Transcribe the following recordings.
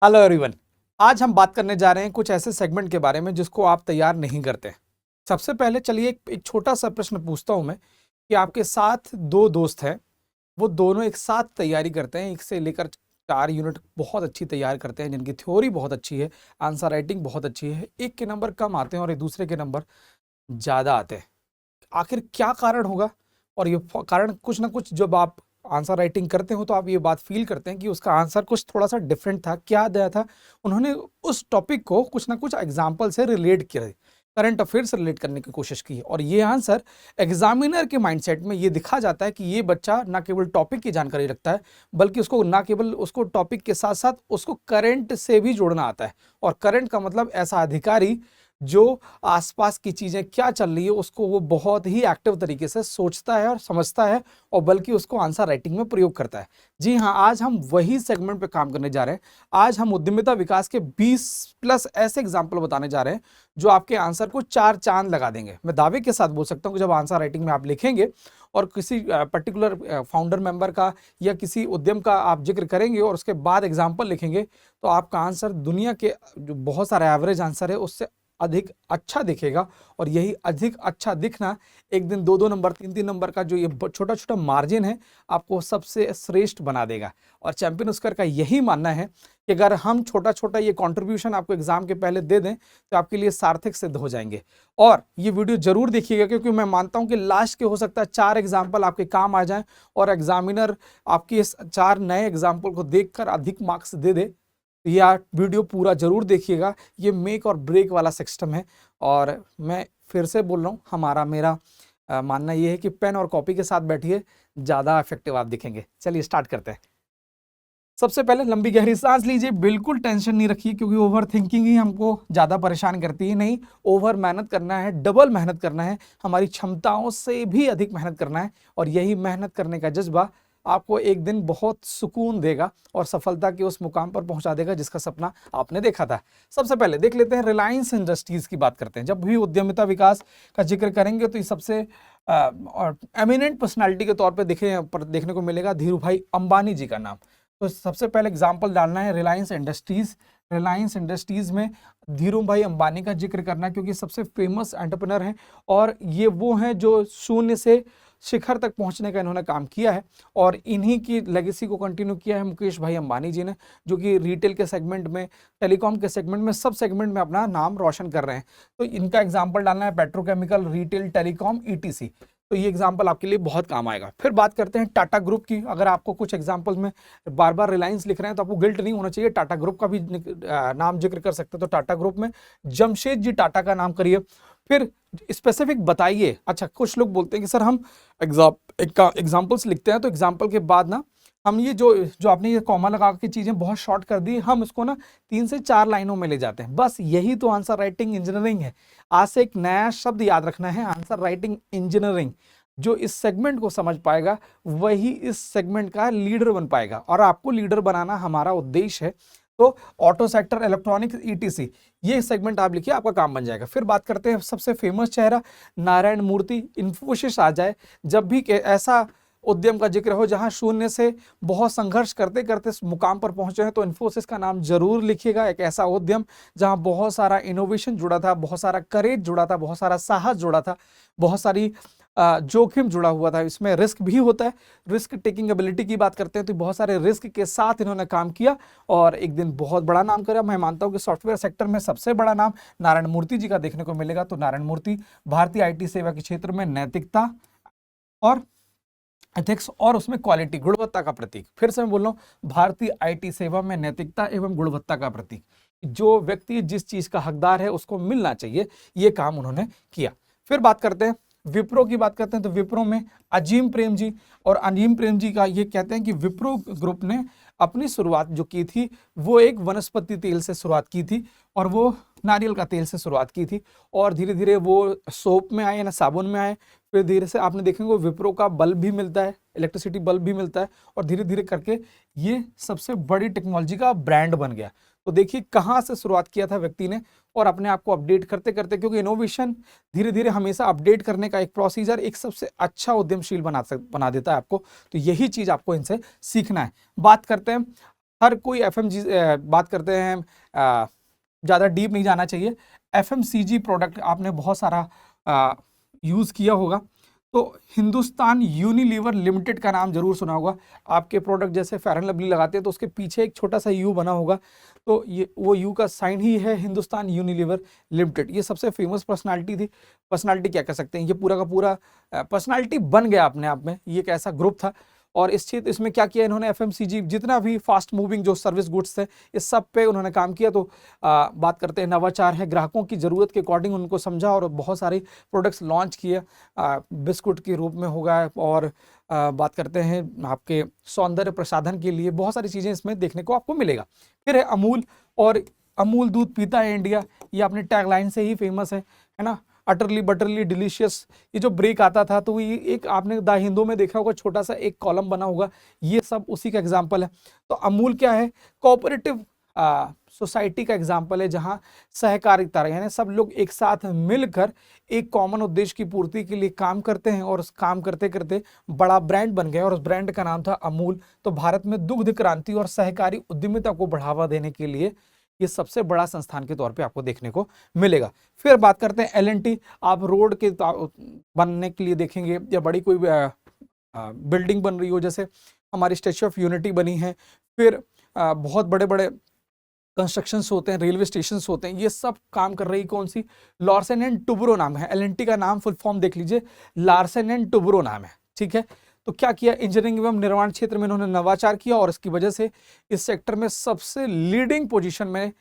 Hello everyone. आज हम बात करने जा रहे हैं कुछ ऐसे सेगमेंट के बारे में जिसको आप तैयार नहीं करते। सबसे पहले चलिए एक छोटा सा प्रश्न पूछता हूं मैं कि आपके साथ दो दोस्त हैं, वो दोनों एक साथ तैयारी करते हैं, एक से लेकर 4 यूनिट बहुत अच्छी तैयार करते हैं, जिनकी थ्योरी बहुत अच्छी है, आंसर राइटिंग बहुत अच्छी है। एक के नंबर कम आते हैं और एक दूसरे के नंबर ज़्यादा आते हैं। आखिर क्या कारण होगा? और ये कारण कुछ ना कुछ, जब आप आंसर राइटिंग करते हो तो आप ये बात फील करते हैं कि उसका आंसर कुछ थोड़ा सा डिफरेंट था। क्या दिया था उन्होंने? उस टॉपिक को कुछ ना कुछ एग्जाम्पल से रिलेट किया, करंट अफेयर से रिलेट करने की कोशिश की, और ये आंसर एग्जामिनर के माइंडसेट में ये दिखा जाता है कि ये बच्चा ना केवल टॉपिक की जानकारी रखता है, बल्कि उसको ना केवल उसको टॉपिक के साथ साथ उसको करंट से भी जोड़ना आता है। और करंट का मतलब ऐसा अधिकारी जो आसपास की चीजें क्या चल रही है उसको वो बहुत ही एक्टिव तरीके से सोचता है और समझता है, और बल्कि उसको आंसर राइटिंग में प्रयोग करता है। जी हाँ, आज हम वही सेगमेंट पे काम करने जा रहे हैं। आज हम उद्यमिता विकास के 20 प्लस ऐसे एग्जाम्पल बताने जा रहे हैं जो आपके आंसर को 4 चांद लगा देंगे। मैं दावे के साथ बोल सकता हूँ कि जब आंसर राइटिंग में आप लिखेंगे और किसी पर्टिकुलर फाउंडर मेंबर का या किसी उद्यम का आप जिक्र करेंगे और उसके बाद एग्जाम्पल लिखेंगे, तो आपका आंसर दुनिया के जो बहुत सारे एवरेज आंसर है उससे अधिक अच्छा दिखेगा। और यही अधिक अच्छा दिखना एक दिन 2-2 नंबर 3-3 नंबर का जो ये छोटा छोटा मार्जिन है आपको सबसे श्रेष्ठ बना देगा। और चैंपियन स्क्वायर का यही मानना है कि अगर हम छोटा छोटा ये कंट्रीब्यूशन आपको एग्जाम के पहले दे दें तो आपके लिए सार्थक सिद्ध हो जाएंगे। और ये वीडियो जरूर देखिएगा, क्योंकि मैं मानता हूं कि लास्ट के हो सकता है 4 एग्जाम्पल आपके काम आ जाएं और एग्जामिनर आपकी इस 4 नए एग्जाम्पल को देखकर अधिक मार्क्स दे दे। या वीडियो पूरा जरूर देखिएगा, ये मेक और ब्रेक वाला सिस्टम है। और मैं फिर से बोल रहा हूँ, हमारा मेरा मानना ये है कि पेन और कॉपी के साथ बैठिए, ज़्यादा इफेक्टिव आप दिखेंगे। चलिए स्टार्ट करते हैं। सबसे पहले लंबी गहरी सांस लीजिए, बिल्कुल टेंशन नहीं रखिए, क्योंकि ओवर थिंकिंग ही हमको ज़्यादा परेशान करती है। नहीं, ओवर मेहनत करना है, डबल मेहनत करना है, हमारी क्षमताओं से भी अधिक मेहनत करना है। और यही मेहनत करने का जज्बा आपको एक दिन बहुत सुकून देगा और सफलता के उस मुकाम पर पहुंचा देगा जिसका सपना आपने देखा था। सबसे पहले देख लेते हैं, रिलायंस इंडस्ट्रीज की बात करते हैं। जब भी उद्यमिता विकास का जिक्र करेंगे तो ये सबसे और एमिनेंट पर्सनालिटी के तौर पर देखने को मिलेगा धीरू भाई अंबानी जी का नाम। तो सबसे पहले एग्जाम्पल डालना है रिलायंस इंडस्ट्रीज। रिलायंस इंडस्ट्रीज में धीरू भाई अंबानी का जिक्र करना है, क्योंकि सबसे फेमस एंटरप्रेन्योर हैं और ये वो हैं जो शून्य से शिखर तक पहुंचने का इन्होंने काम किया है। और इन्हीं की लेगेसी को कंटिन्यू किया है मुकेश भाई अंबानी जी ने, जो कि रिटेल के सेगमेंट में, टेलीकॉम के सेगमेंट में, सब सेगमेंट में अपना नाम रोशन कर रहे हैं। तो इनका एग्जाम्पल डालना है पेट्रोकेमिकल, रिटेल, टेलीकॉम, ईटीसी। तो ये एग्जाम्पल आपके लिए बहुत काम आएगा। फिर बात करते हैं टाटा ग्रुप की। अगर आपको कुछ एग्जाम्पल में बार बार रिलायंस लिख रहे हैं तो आपको गिल्ट नहीं होना चाहिए, टाटा ग्रुप का भी नाम जिक्र कर सकते हैं। तो टाटा ग्रुप में जमशेद जी टाटा का नाम करिए। फिर स्पेसिफिक बताइए। अच्छा, कुछ लोग बोलते हैं कि सर हम एग्जाम्पल्स लिखते हैं तो एग्जाम्पल के बाद ना हम ये जो जो आपने ये कॉमा लगा के चीजें बहुत शॉर्ट कर दी, हम इसको ना 3 से 4 लाइनों में ले जाते हैं। बस यही तो आंसर राइटिंग इंजीनियरिंग है। आज से एक नया शब्द याद रखना है, आंसर राइटिंग इंजीनियरिंग। जो इस सेगमेंट को समझ पाएगा वही इस सेगमेंट का लीडर बन पाएगा, और आपको लीडर बनाना हमारा उद्देश्य है। तो ऑटो सेक्टर, इलेक्ट्रॉनिक्स, ईटीसी, ये सेगमेंट आप लिखिए, आपका काम बन जाएगा। फिर बात करते हैं सबसे फेमस चेहरा नारायण मूर्ति। इन्फोसिस आ जाए, जब भी ऐसा उद्यम का जिक्र हो जहां शून्य से बहुत संघर्ष करते करते मुकाम पर पहुंचे हैं, तो इन्फोसिस का नाम जरूर लिखिएगा। एक ऐसा उद्यम जहां बहुत सारा इनोवेशन जुड़ा था, बहुत सारा करेज जुड़ा था, बहुत सारा साहस जुड़ा था, बहुत सारी जोखिम जुड़ा हुआ था। इसमें रिस्क भी होता है। रिस्क टेकिंग एबिलिटी की बात करते हैं तो बहुत सारे रिस्क के साथ इन्होंने काम किया और एक दिन बहुत बड़ा नाम करा। मैं मानता हूं कि सॉफ्टवेयर सेक्टर में सबसे बड़ा नाम नारायण मूर्ति जी का देखने को मिलेगा। तो नारायण मूर्ति भारतीय आईटी सेवा के क्षेत्र में नैतिकता और एथिक्स और उसमें क्वालिटी, गुणवत्ता का प्रतीक। फिर से मैं बोल रहा हूं, भारतीय आईटी सेवा में नैतिकता एवं गुणवत्ता का प्रतीक। जो व्यक्ति जिस चीज का हकदार है उसको मिलना चाहिए, ये काम उन्होंने किया। फिर बात करते हैं विप्रो की। बात करते हैं तो विप्रो में अजीम प्रेम जी। और अजीम प्रेम जी का ये कहते हैं कि विप्रो ग्रुप ने अपनी शुरुआत जो की थी वो एक वनस्पति तेल से शुरुआत की थी, और वो नारियल का तेल से शुरुआत की थी, और धीरे धीरे वो सोप में आए ना साबुन में आए। फिर धीरे से आपने देखेंगे विप्रो का बल्ब भी मिलता है, इलेक्ट्रिसिटी बल्ब भी मिलता है, और धीरे धीरे करके ये सबसे बड़ी टेक्नोलॉजी का ब्रांड बन गया। तो देखिए कहाँ से शुरुआत किया था व्यक्ति ने, और अपने आप को अपडेट करते करते, क्योंकि इनोवेशन धीरे धीरे हमेशा अपडेट करने का एक प्रोसीजर एक सबसे अच्छा उद्यमशील बना देता है आपको। तो यही चीज आपको इनसे सीखना है। बात करते हैं हर कोई एफएमजी बात करते हैं, ज़्यादा डीप नहीं जाना चाहिए। एफएमसीजी प्रोडक्ट आपने बहुत सारा यूज़ किया होगा, तो हिंदुस्तान यूनिलीवर लिमिटेड का नाम जरूर सुना होगा। आपके प्रोडक्ट जैसे फेयर एंड लवली लगाते हैं तो उसके पीछे एक छोटा सा यू बना होगा, तो ये वो यू का साइन ही है हिंदुस्तान यूनिलीवर लिमिटेड। ये सबसे फेमस पर्सनालिटी थी, पर्सनालिटी क्या कह सकते हैं, ये पूरा का पूरा पर्सनालिटी बन गया अपने आप में, ये एक ऐसा ग्रुप था। और इसमें क्या किया इन्होंने, एफएमसीजी जितना भी फास्ट मूविंग जो सर्विस गुड्स थे इस सब पे उन्होंने काम किया। तो बात करते हैं नवाचार है, ग्राहकों की ज़रूरत के अकॉर्डिंग उनको समझा और बहुत सारे प्रोडक्ट्स लॉन्च किए, बिस्कुट के रूप में होगा, और बात करते हैं आपके सौंदर्य प्रसाधन के लिए बहुत सारी चीज़ें इसमें देखने को आपको मिलेगा। फिर है अमूल, और अमूल दूध पीता है इंडिया, ये अपने टैगलाइन से ही फेमस है ना, अटरली बटरली डिलीशियस। ये जो ब्रेक आता था तो ये एक आपने द हिंदू में देखा होगा, छोटा सा एक कॉलम बना होगा, ये सब उसी का एग्जाम्पल है। तो अमूल क्या है, कोऑपरेटिव सोसाइटी का एग्जाम्पल है, जहां सहकारिता यानी सब लोग एक साथ मिलकर एक कॉमन उद्देश्य की पूर्ति के लिए काम करते हैं, और उस काम करते करते बड़ा ब्रांड बन गया और उस ब्रांड का नाम था अमूल। तो भारत में दुग्ध क्रांति और सहकारी उद्यमिता को बढ़ावा देने के लिए ये सबसे बड़ा संस्थान के तौर पे आपको देखने को मिलेगा। फिर बात करते हैं एल&टी, आप रोड के बनने के लिए देखेंगे, या बड़ी कोई बिल्डिंग बन रही हो, जैसे हमारी स्टैच्यू ऑफ यूनिटी बनी है, फिर बहुत बड़े बड़े कंस्ट्रक्शंस होते हैं, रेलवे स्टेशंस होते हैं, ये सब काम कर रही कौन सी, लार्सन एंड टुब्रो नाम है। एल&टी का नाम फुल फॉर्म देख लीजिए, लार्सन एंड टुब्रो नाम है, ठीक है। तो क्या किया, इंजीनियरिंग एवं निर्माण क्षेत्र में इन्होंने नवाचार किया, और इसकी वजह से इस सेक्टर में सबसे लीडिंग पोजीशन में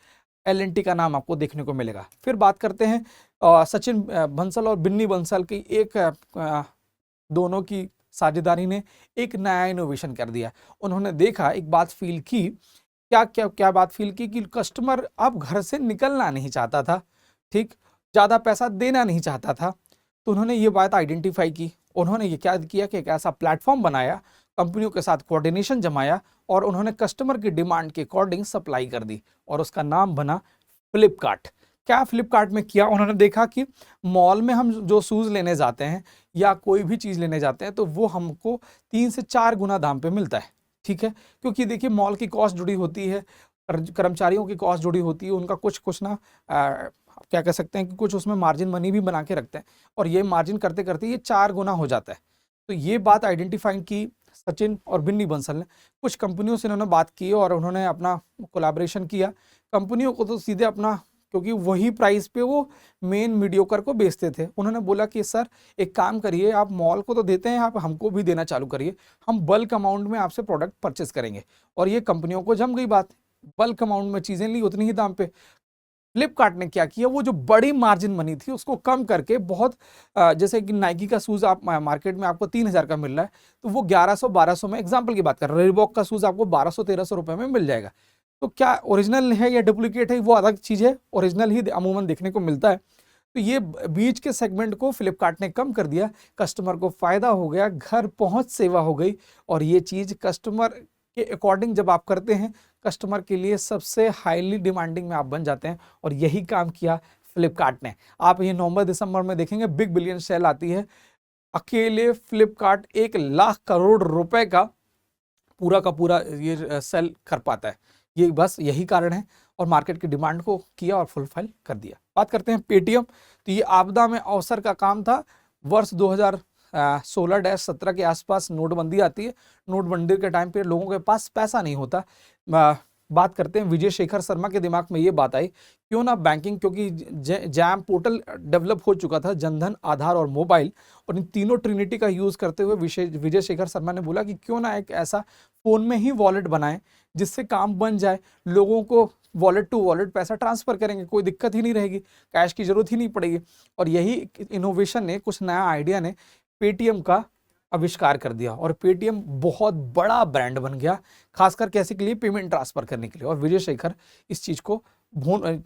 एल&टी का नाम आपको देखने को मिलेगा। फिर बात करते हैं सचिन बंसल और बिन्नी बंसल की एक दोनों की साझेदारी ने एक नया इनोवेशन कर दिया। उन्होंने देखा, एक बात फील की, क्या बात फील की कि कस्टमर अब घर से निकलना नहीं चाहता था, ठीक, ज़्यादा पैसा देना नहीं चाहता था। तो उन्होंने ये बात आइडेंटिफाई की, उन्होंने ये क्या किया कि एक ऐसा प्लेटफॉर्म बनाया, कंपनियों के साथ कोऑर्डिनेशन जमाया, और उन्होंने कस्टमर की डिमांड के अकॉर्डिंग सप्लाई कर दी, और उसका नाम बना फ्लिपकार्ट। क्या फ्लिपकार्ट में किया, उन्होंने देखा कि मॉल में हम जो शूज़ लेने जाते हैं या कोई भी चीज़ लेने जाते हैं तो वो हमको 3 से 4 गुना दाम पे मिलता है, ठीक है, क्योंकि देखिए मॉल की कॉस्ट जुड़ी होती है, कर्मचारियों की कॉस्ट जुड़ी होती है, उनका कुछ ना क्या कह सकते हैं कि कुछ उसमें मार्जिन मनी भी बना के रखते हैं, और ये मार्जिन करते करते ये 4 गुना हो जाता है। तो ये बात आइडेंटिफाई की सचिन और बिन्नी बंसल ने, कुछ कंपनियों से इन्होंने बात की और उन्होंने अपना कोलैबोरेशन किया। कंपनियों को तो सीधे अपना, क्योंकि वही प्राइस पे वो मेन मीडियोकर को बेचते थे, उन्होंने बोला कि सर एक काम करिए, आप मॉल को तो देते हैं, आप हमको भी देना चालू करिए, हम बल्क अमाउंट में आपसे प्रोडक्ट परचेस करेंगे। और ये कंपनियों को जम गई बात, बल्क अमाउंट में चीज़ें ली उतनी ही दाम पे। फ्लिपकार्ट ने क्या किया, वो जो बड़ी मार्जिन मनी थी उसको कम करके बहुत जैसे कि नाइकी का शूज़ आप मार्केट में आपको 3000 का मिल रहा है, तो वो 1100-1200 में, एग्जांपल की बात कर रहे हैं, रिबॉक का शूज़ आपको 1200-1300 रुपए में मिल जाएगा। तो क्या ओरिजिनल है या डुप्लीकेट है वो अलग चीज़ है, ओरिजिनल ही अमूमन देखने को मिलता है। तो ये बीच के सेगमेंट को फ्लिपकार्ट ने कम कर दिया, कस्टमर को फ़ायदा हो गया, घर पहुँच सेवा हो गई, और ये चीज़ कस्टमर के अकॉर्डिंग जब आप करते हैं, कस्टमर के लिए सबसे हाईली डिमांडिंग में आप बन जाते हैं, और यही काम किया फ्लिपकार्ट ने। आप ये नवंबर दिसंबर में देखेंगे बिग बिलियन सेल आती है, अकेले फ्लिपकार्ट 1 लाख करोड़ रुपए का पूरा ये सेल कर पाता है। ये बस यही कारण है, और मार्केट की डिमांड को किया और फुलफिल कर दिया। बात करते हैं पेटीएम, तो ये आपदा में अवसर का काम था। वर्ष 2016-17 के आसपास नोटबंदी आती है, नोटबंदी के टाइम पे लोगों के पास पैसा नहीं होता। बात करते हैं विजय शेखर शर्मा के दिमाग में ये बात आई, क्यों ना बैंकिंग, क्योंकि जैम पोर्टल डेवलप हो चुका था, जनधन, आधार और मोबाइल, और इन तीनों ट्रिनिटी का यूज़ करते हुए विजय शेखर शर्मा ने बोला कि क्यों ना एक ऐसा फ़ोन में ही वॉलेट बनाएं जिससे काम बन जाए, लोगों को वॉलेट टू वॉलेट पैसा ट्रांसफ़र करेंगे, कोई दिक्कत ही नहीं रहेगी, कैश की ज़रूरत ही नहीं पड़ेगी। और यही इनोवेशन ने, कुछ नया आइडिया ने पेटीएम का आविष्कार कर दिया, और पेटीएम बहुत बड़ा ब्रांड बन गया, खासकर कैसे के लिए, पेमेंट ट्रांसफर करने के लिए। और विजय शेखर इस चीज़ को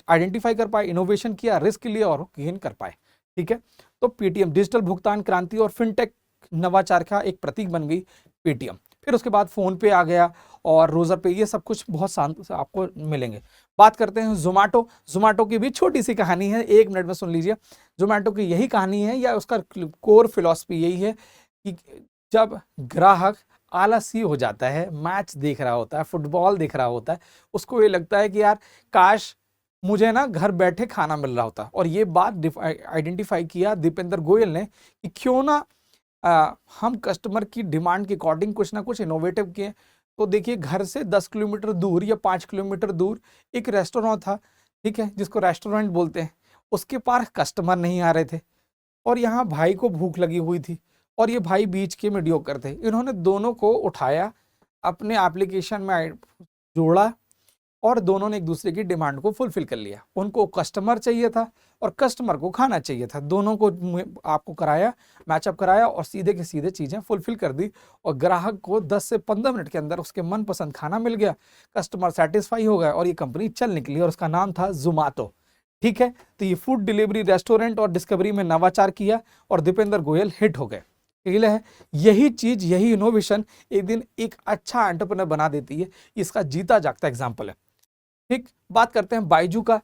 आइडेंटिफाई कर पाए, इनोवेशन किया, रिस्क लिए और गेन कर पाए, ठीक है। तो पेटीएम डिजिटल भुगतान क्रांति और फिनटेक नवाचार का एक प्रतीक बन गई पेटीएम। फिर उसके बाद फ़ोन पे आ गया और रोज़र पे, ये सब कुछ बहुत शांत आपको मिलेंगे। बात करते हैं जोमेटो की भी छोटी सी कहानी है, 1 मिनट में सुन लीजिए। जोमेटो की यही कहानी है, या उसका कोर फिलॉसफी यही है कि जब ग्राहक आलसी हो जाता है, मैच देख रहा होता है, फुटबॉल देख रहा होता है, उसको ये लगता है कि यार काश मुझे ना घर बैठे खाना मिल रहा होता। और ये बात आइडेंटिफाई किया दीपेंद्र गोयल ने कि क्यों ना हम कस्टमर की डिमांड के अकॉर्डिंग कुछ ना कुछ इनोवेटिव किए। तो देखिए, घर से 10 किलोमीटर दूर या 5 किलोमीटर दूर एक रेस्टोरेंट था, ठीक है, जिसको रेस्टोरेंट बोलते हैं, उसके पास कस्टमर नहीं आ रहे थे और यहाँ भाई को भूख लगी हुई थी और ये भाई बीच के मीडियोकर थे। इन्होंने दोनों को उठाया, अपने एप्लीकेशन में जोड़ा और दोनों ने एक दूसरे की डिमांड को फुलफिल कर लिया। उनको कस्टमर चाहिए था और कस्टमर को खाना चाहिए था, दोनों को आपको कराया, मैचअप कराया और सीधे के सीधे चीज़ें फुलफिल कर दी और ग्राहक को 10 से 15 मिनट के अंदर उसके मनपसंद खाना मिल गया, कस्टमर सेटिस्फाई हो गया और ये कंपनी चल निकली और उसका नाम था जोमाटो। ठीक है, तो ये फूड डिलीवरी, रेस्टोरेंट और डिस्कवरी में नवाचार किया और दीपेंद्र गोयल हिट हो गए। है यही चीज, यही इनोवेशन एक दिन एक अच्छा एंटरप्रेन्योर बना देती है। इसका जीता जागता एग्जाम्पल है। ठीक, बात करते हैं बायजू का।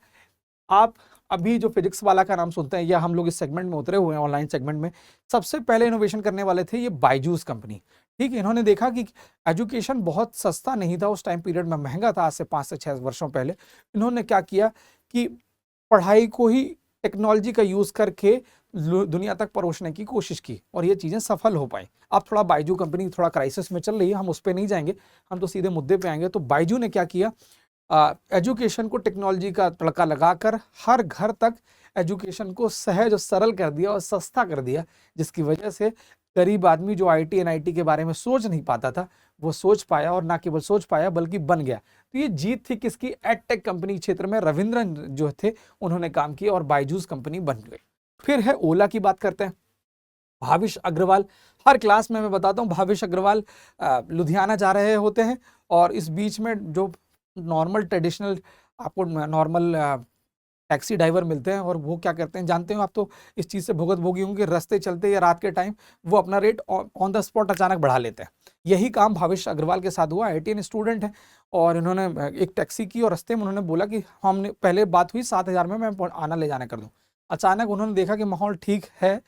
आप अभी जो फिजिक्स वाला का नाम सुनते हैं या हम लोग इस सेगमेंट में उतरे हुए हैं, ऑनलाइन सेगमेंट में, सबसे पहले इनोवेशन करने वाले थे ये बायजूस कंपनी। ठीक, इन्होंने देखा कि एजुकेशन बहुत सस्ता नहीं था उस टाइम पीरियड में, महंगा था, आज से 5 से 6 वर्षों पहले। इन्होंने क्या किया कि पढ़ाई को ही टेक्नोलॉजी का यूज करके दुनिया तक परोसने की कोशिश की और ये चीजें सफल हो पाई। अब थोड़ा बायजू कंपनी थोड़ा क्राइसिस में चल रही है, हम उस पर नहीं जाएंगे, हम तो सीधे मुद्दे पे आएंगे। तो बायजू ने क्या किया, एजुकेशन को टेक्नोलॉजी का तड़का लगाकर हर घर तक एजुकेशन को सहज और सरल कर दिया और सस्ता कर दिया, जिसकी वजह से गरीब आदमी जो आईटी एनआईटी के बारे में सोच नहीं पाता था, वो सोच पाया और ना केवल सोच पाया बल्कि बन गया। तो ये जीत थी किसकी, एडटेक कंपनी क्षेत्र में रविंद्रन जो थे उन्होंने काम किया और बायजूस कंपनी बन गई। फिर है ओला की बात करते हैं। भाविश अग्रवाल, हर क्लास में मैं बताता हूँ भाविश अग्रवाल लुधियाना जा रहे होते हैं और इस बीच में जो नॉर्मल ट्रेडिशनल आपको नॉर्मल टैक्सी ड्राइवर मिलते हैं और वो क्या करते हैं जानते हो आप, तो इस चीज़ से भुगत भोगी होंगे, रास्ते चलते या रात के टाइम वो अपना रेट ऑन द स्पॉट अचानक बढ़ा लेते हैं। यही काम भाविश अग्रवाल के साथ हुआ। आईटीएन स्टूडेंट है और इन्होंने एक टैक्सी की और रास्ते में उन्होंने बोला कि हमने पहले बात हुई 7,000 में मैं आना ले जाना कर दूँ। अचानक उन्होंने देखा कि माहौल ठीक है,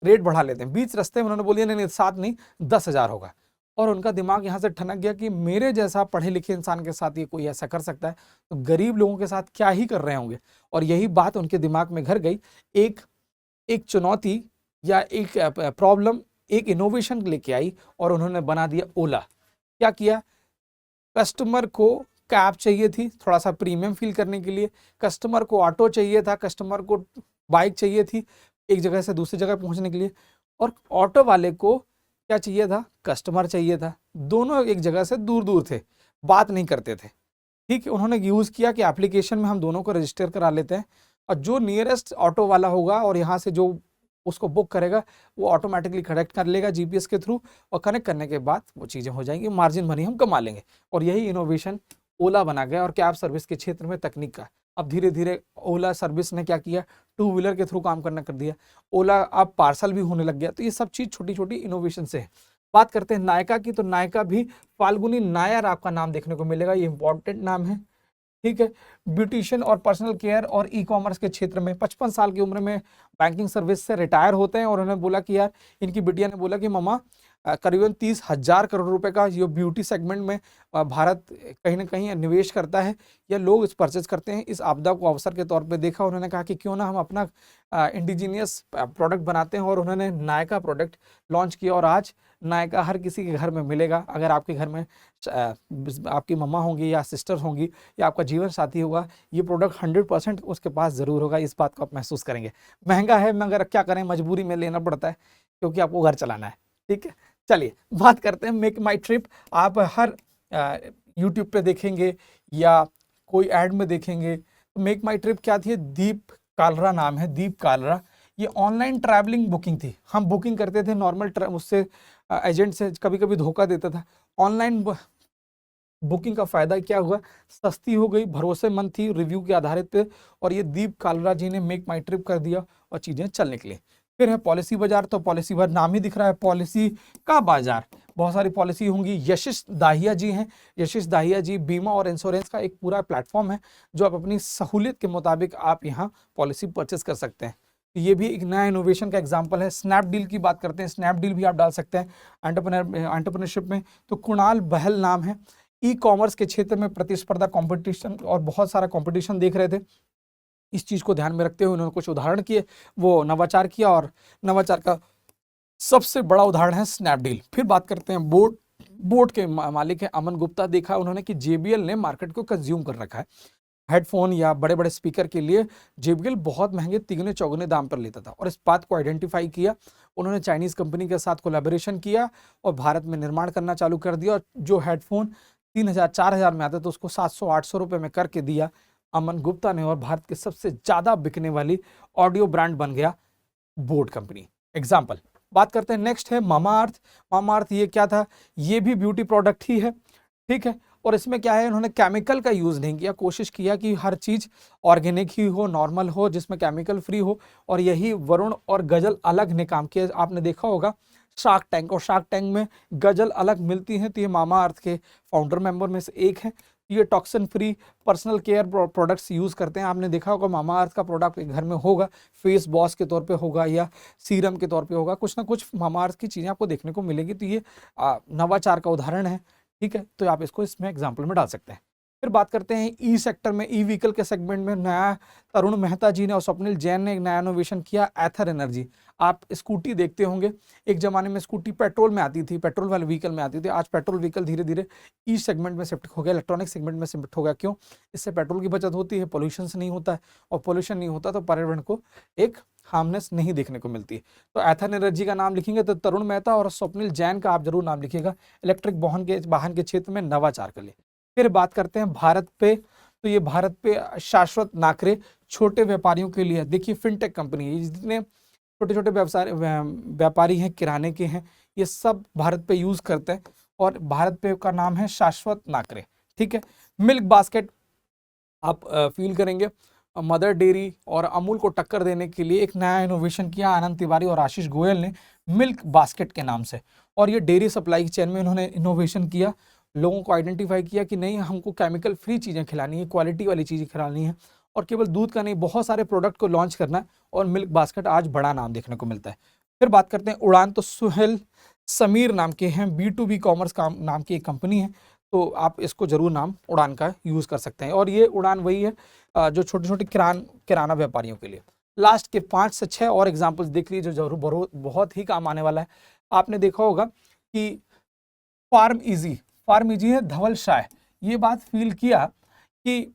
रेट बढ़ा लेते हैं। बीच रास्ते में उन्होंने बोलिए नहीं 7 नहीं 10,000 होगा और उनका दिमाग यहाँ से ठनक गया कि मेरे जैसा पढ़े लिखे इंसान के साथ ये कोई ऐसा कर सकता है, तो गरीब लोगों के साथ क्या ही कर रहे होंगे। और यही बात उनके दिमाग में घर गई। एक चुनौती या एक प्रॉब्लम, एक इनोवेशन लेके आई और उन्होंने बना दिया ओला। क्या किया, कस्टमर को कैब चाहिए थी थोड़ा सा प्रीमियम फील करने के लिए, कस्टमर को ऑटो चाहिए था, कस्टमर को बाइक चाहिए थी एक जगह से दूसरी जगह पहुंचने के लिए, और ऑटो वाले को क्या चाहिए था, कस्टमर चाहिए था। दोनों एक जगह से दूर दूर थे, बात नहीं करते थे। ठीक है, उन्होंने यूज़ किया कि एप्लीकेशन में हम दोनों को रजिस्टर करा लेते हैं और जो नियरेस्ट ऑटो वाला होगा और यहाँ से जो उसको बुक करेगा वो ऑटोमेटिकली कनेक्ट कर लेगा जीपीएस के थ्रू और कनेक्ट करने के बाद वो चीज़ें हो जाएंगी, मार्जिन मनी हम कमा लेंगे। और यही इनोवेशन ओला बना गया और कैब सर्विस के क्षेत्र में तकनीक का। अब धीरे धीरे ओला सर्विस ने क्या किया, 2 व्हीलर के थ्रू काम करना कर दिया। ओला अब पार्सल भी होने लग गया। तो ये सब चीज़ छोटी छोटी इनोवेशन से है। बात करते हैं नायका की, तो नायका भी फाल्गुनी नायर आपका नाम देखने को मिलेगा, ये इंपॉर्टेंट नाम है। ठीक है, ब्यूटिशियन और पर्सनल केयर और ई कॉमर्स के क्षेत्र में 55 साल की उम्र में बैंकिंग सर्विस से रिटायर होते हैं और उन्होंने बोला कि यार, इनकी बिटिया ने बोला कि मम्मा करीबन 30,000 करोड़ रुपए का ये ब्यूटी सेगमेंट में भारत कहीं ना कहीं निवेश करता है या लोग इस परचेज करते हैं। इस आपदा को अवसर के तौर पे देखा, उन्होंने कहा कि क्यों ना हम अपना इंडिजीनियस प्रोडक्ट बनाते हैं और उन्होंने नायका प्रोडक्ट लॉन्च किया और आज नायका हर किसी के घर में मिलेगा। अगर आपके घर में आपकी मम्मा होंगी या सिस्टर होंगी या आपका जीवन साथी होगा, ये प्रोडक्ट 100% उसके पास ज़रूर होगा। इस बात को आप महसूस करेंगे। महंगा है मगर क्या करें, मजबूरी में लेना पड़ता है क्योंकि आपको घर चलाना है। ठीक है, चलिए बात करते हैं मेक माई ट्रिप। आप हर यूट्यूब पे देखेंगे या कोई ऐड में देखेंगे। तो मेक माई ट्रिप क्या थी, दीप कालरा नाम है, दीप कालरा। ये ऑनलाइन ट्रैवलिंग बुकिंग थी। हम बुकिंग करते थे नॉर्मल उससे एजेंट से, कभी कभी धोखा देता था। ऑनलाइन बुकिंग का फायदा क्या हुआ, सस्ती हो गई, भरोसेमंद थी, रिव्यू के आधारित पे, और ये दीप कालरा जी ने मेक माई ट्रिप कर दिया और चीज़ें चल निकली। फिर है पॉलिसी बाजार। तो पॉलिसी बाजार नाम ही दिख रहा है, पॉलिसी का बाजार, बहुत सारी पॉलिसी होंगी। यशिश दाहिया जी हैं। यशिश दाहिया जी बीमा और इंश्योरेंस का एक पूरा प्लेटफॉर्म है जो आप अपनी सहूलियत के मुताबिक आप यहाँ पॉलिसी परचेस कर सकते हैं। तो ये भी एक नया इनोवेशन का एग्जांपल है। स्नैपडील की बात करते हैं, स्नैपडील भी आप डाल सकते हैं एंटरप्रेन्योरशिप में। तो कुणाल बहल नाम है, ई कॉमर्स के क्षेत्र में प्रतिस्पर्धा, कंपटीशन और बहुत सारा कंपटीशन देख रहे थे। इस चीज को ध्यान में रखते हुए उन्होंने कुछ उदाहरण किए, वो नवाचार किया, और नवाचार का सबसे बड़ा उदाहरण है स्नैपडील। फिर बात करते हैं बोट। बोट के मालिक है अमन गुप्ता। देखा उन्होंने कि JBL ने मार्केट को कंज्यूम कर रखा है। हेडफोन या बड़े बड़े स्पीकर के लिए JBL बहुत महंगे तिगने चौगुने दाम पर लेता था, और इस बात को आइडेंटिफाई किया। उन्होंने चाइनीज कंपनी के साथ कोलैबोरेशन किया और भारत में निर्माण करना चालू कर दिया, और जो हेडफोन 3000 4000 में आते तो उसको 700-800 रुपए में करके दिया अमन गुप्ता ने, और भारत के सबसे ज्यादा बिकने वाली ऑडियो ब्रांड बन गया बोट कंपनी। एग्जाम्पल बात करते हैं, नेक्स्ट है मामाअर्थ। मामाअर्थ ये क्या था, ये भी ब्यूटी प्रोडक्ट ही है, ठीक है। और इसमें क्या है, इन्होंने केमिकल का यूज नहीं किया, कोशिश किया कि हर चीज ऑर्गेनिक ही हो, नॉर्मल हो, जिसमें केमिकल फ्री हो। और यही वरुण और गजल अलग ने काम किया। आपने देखा होगा शार्क टैंक, और शार्क टैंक में गजल अलग मिलती हैं, तो ये मामाअर्थ के फाउंडर मेंबर में से एक है। ये toxin free personal care products use करते हैं। आपने देखा होगा मामाअर्थ का प्रोडक्ट एक घर में होगा, फेस वॉश के तौर पे होगा या सीरम के तौर पे होगा, कुछ ना कुछ मामाअर्थ की चीजें आपको देखने को मिलेगी। तो ये नवाचार का उदाहरण है, ठीक है। तो आप इसको इसमें एग्जाम्पल में डाल सकते हैं। फिर बात करते हैं ई सेक्टर में, ई व्हीकल के सेगमेंट में नया तरुण मेहता जी ने और स्वप्निल जैन ने एक नया इनोवेशन किया, एथर एनर्जी। आप स्कूटी देखते होंगे, एक जमाने में स्कूटी पेट्रोल में आती थी, पेट्रोल वाले व्हीकल में आती थी। आज पेट्रोल व्हीकल धीरे धीरे ई सेगमेंट में शिफ्ट हो गया, इलेक्ट्रॉनिक सेगमेंट में शिफ्ट हो गया। क्यों? इससे पेट्रोल की बचत होती है, पोल्यूशन नहीं होता है, और पोल्यूशन नहीं होता तो पर्यावरण को एक हार्मनेस नहीं देखने को मिलती है। तो एथर एनर्जी का नाम लिखेंगे तो तरुण मेहता और स्वप्निल जैन का आप जरूर नाम लिखिएगा, इलेक्ट्रिक वाहन के क्षेत्र में नवाचार के लिए। फिर बात करते हैं भारत पे, तो ये भारत पे शाश्वत नाकरे छोटे व्यापारियों के लिए। देखिए फिनटेक कंपनी है, जितने छोटे छोटे व्यापारी हैं, किराने के हैं, ये सब भारत पे यूज करते हैं, और भारत पे का नाम है शाश्वत नाकरे, ठीक है। मिल्क बास्केट आप फील करेंगे, मदर डेयरी और अमूल को टक्कर देने के लिए एक नया इनोवेशन किया आनंद तिवारी और आशीष गोयल ने, मिल्क बास्केट के नाम से। और ये डेयरी सप्लाई चेन में इन्होंने इनोवेशन किया, लोगों को आइडेंटिफाई किया कि नहीं, हमको केमिकल फ्री चीज़ें खिलानी है, क्वालिटी वाली चीज़ें खिलानी है, और केवल दूध का नहीं, बहुत सारे प्रोडक्ट को लॉन्च करना है, और मिल्क बास्केट आज बड़ा नाम देखने को मिलता है। फिर बात करते हैं उड़ान, तो सुहेल समीर नाम के हैं, B2B कॉमर्स का नाम की एक कंपनी है, तो आप इसको जरूर नाम उड़ान का यूज कर सकते हैं। और ये उड़ान वही है जो छोटे छोटे किराना व्यापारियों के लिए। लास्ट के 5 से 6 और एग्जाम्पल्स देख लीजिए जो जरूर बहुत ही काम आने वाला है। आपने देखा होगा कि फार्म इजी है धवल शाह, ये बात फील किया कि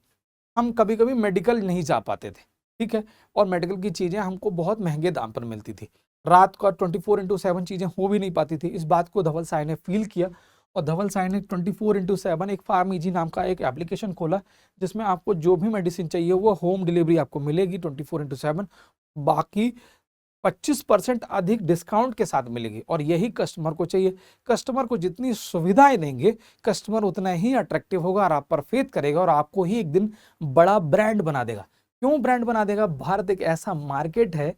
हम कभी कभी मेडिकल नहीं जा पाते थे, ठीक है, और मेडिकल की चीजें हमको बहुत महंगे दाम पर मिलती थी, रात का 24/7 चीजें हो भी नहीं पाती थी। इस बात को धवल साय ने फील किया, और धवल साय ने 24/7 एक फार्म इजी नाम का एक एप्लीकेशन खोला, जिसमें आपको जो भी मेडिसिन चाहिए वो होम डिलीवरी आपको मिलेगी 24/7, बाकी 25% अधिक डिस्काउंट के साथ मिलेगी। और यही कस्टमर को चाहिए। कस्टमर को जितनी सुविधाएं देंगे, कस्टमर उतना ही अट्रैक्टिव होगा और आप पर फेथ करेगा, और आपको ही एक दिन बड़ा ब्रांड बना देगा। क्यों ब्रांड बना देगा? भारत एक ऐसा मार्केट है,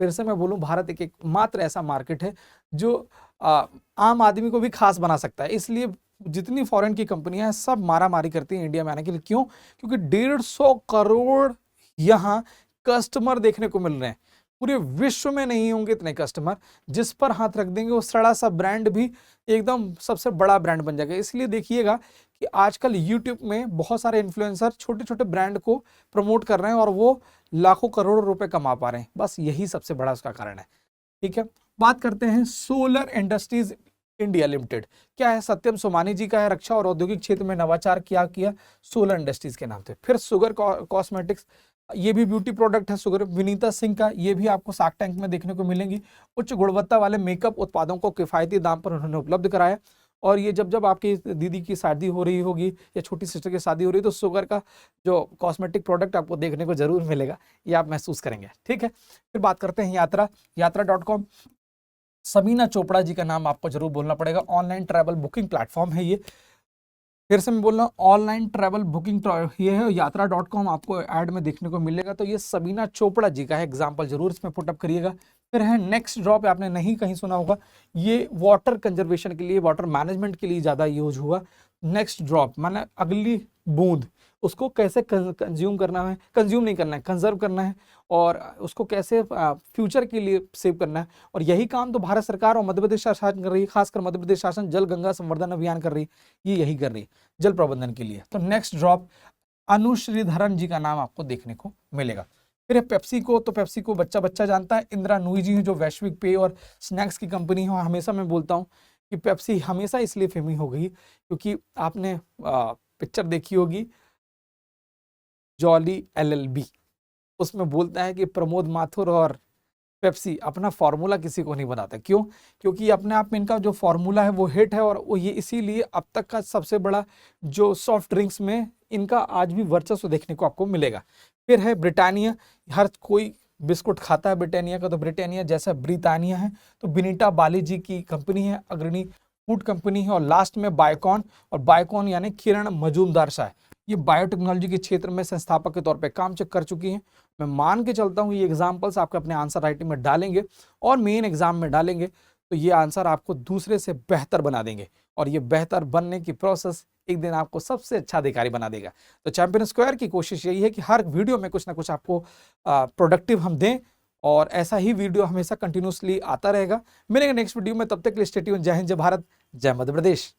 फिर से मैं बोलूं, भारत एक मात्र ऐसा मार्केट है जो आम आदमी को भी खास बना सकता है। इसलिए जितनी फॉरेन की कंपनियां हैं सब मारा मारी करती हैं इंडिया में आने के लिए। क्यों? क्योंकि 150 करोड़ यहाँ कस्टमर देखने को मिल रहे हैं। पूरे विश्व में नहीं होंगे इतने कस्टमर, जिस पर हाथ रख देंगे वो सड़ा सा ब्रांड भी एकदम सबसे बड़ा ब्रांड बन जाएगा। इसलिए देखिएगा कि आजकल यूट्यूब में बहुत सारे इन्फ्लुएंसर छोटे छोटे ब्रांड को प्रमोट कर रहे हैं, और वो लाखों करोड़ों रुपए कमा पा रहे हैं। बस यही सबसे बड़ा उसका कारण है, ठीक है। बात करते हैं सोलर इंडस्ट्रीज इंडिया लिमिटेड। क्या है? सत्यम सोमानी जी का है। रक्षा और औद्योगिक क्षेत्र में नवाचार किया सोलर इंडस्ट्रीज के नाम से। फिर सुगर कॉस्मेटिक्स, ये भी ब्यूटी प्रोडक्ट है सुगर। विनीता सिंह का, ये भी आपको शार्क टैंक में देखने को मिलेंगी। उच्च गुणवत्ता वाले मेकअप उत्पादों को किफायती दाम पर उन्होंने उपलब्ध कराया। और ये जब आपकी दीदी की शादी हो रही होगी या छोटी सिस्टर की शादी हो रही है, तो शुगर का जो कॉस्मेटिक प्रोडक्ट आपको देखने को जरूर मिलेगा, ये आप महसूस करेंगे, ठीक है। फिर बात करते हैं यात्रा.com। सबीना चोपड़ा जी का नाम आपको जरूर बोलना पड़ेगा। ऑनलाइन ट्रैवल बुकिंग प्लेटफॉर्म है ये। फिर से मैं बोल रहा हूँ, ऑनलाइन ट्रैवल बुकिंग ये है यात्रा.com, आपको ऐड में देखने को मिलेगा। तो ये सबीना चोपड़ा जी का है, एग्जाम्पल जरूर इसमें पुटअप करिएगा। फिर है नेक्स्ट ड्रॉप, आपने नहीं कहीं सुना होगा, ये वाटर कंजर्वेशन के लिए, वाटर मैनेजमेंट के लिए ज़्यादा यूज हुआ। नेक्स्ट ड्रॉप माने अगली बूंद, उसको कैसे कंज्यूम करना है, कंज्यूम नहीं करना है, कंजर्व करना है, और उसको कैसे फ्यूचर के लिए सेव करना है। और यही काम तो भारत सरकार और मध्य प्रदेश शासन कर रही है, खासकर मध्य प्रदेश शासन जल गंगा संवर्धन अभियान कर रही है, ये यही कर रही है जल प्रबंधन के लिए। तो नेक्स्ट ड्रॉप अनुश्रीधरन जी का नाम आपको देखने को मिलेगा। फिर है पेप्सी को, तो पेप्सी को बच्चा बच्चा जानता है, इंदिरा नूई जी हैं जो वैश्विक पेय और स्नैक्स की कंपनी है। और हमेशा मैं बोलता हूँ कि पेप्सी हमेशा इसलिए फेमस हो गई क्योंकि आपने पिक्चर देखी होगी जॉली LLB, उसमें बोलता है कि प्रमोद माथुर और पेप्सी अपना फार्मूला किसी को नहीं बताता। क्यों? क्योंकि अपने आप में इनका जो फार्मूला है वो हिट है, और वो ये इसीलिए अब तक का सबसे बड़ा जो सॉफ्ट ड्रिंक्स में इनका आज भी वर्चस्व देखने को आपको मिलेगा। फिर है ब्रिटानिया, हर कोई बिस्कुट खाता है ब्रिटानिया का, तो ब्रिटानिया जैसा ब्रिटानिया है तो बिनीटा बाली जी की कंपनी है, अग्रणी फूड कंपनी है। और लास्ट में बायोकॉन, और बायोकॉन यानी किरण मजूमदार शाह, ये बायोटेक्नोलॉजी के क्षेत्र में संस्थापक के तौर पे काम कर चुकी हैं। मैं मान के चलता हूँ ये एग्जाम्पल्स आपके अपने आंसर राइटिंग में डालेंगे और मेन एग्जाम में डालेंगे तो ये आंसर आपको दूसरे से बेहतर बना देंगे, और ये बेहतर बनने की प्रोसेस एक दिन आपको सबसे अच्छा अधिकारी बना देगा। तो चैंपियन स्क्वायर की कोशिश यही है कि हर वीडियो में कुछ ना कुछ आपको प्रोडक्टिव हम दें, और ऐसा ही वीडियो हमेशा कंटिन्यूसली आता रहेगा। मिलेंगे नेक्स्ट वीडियो में, तब तक के लिए स्टे ट्यून्ड। जय हिंद, जय भारत, जय मध्य प्रदेश।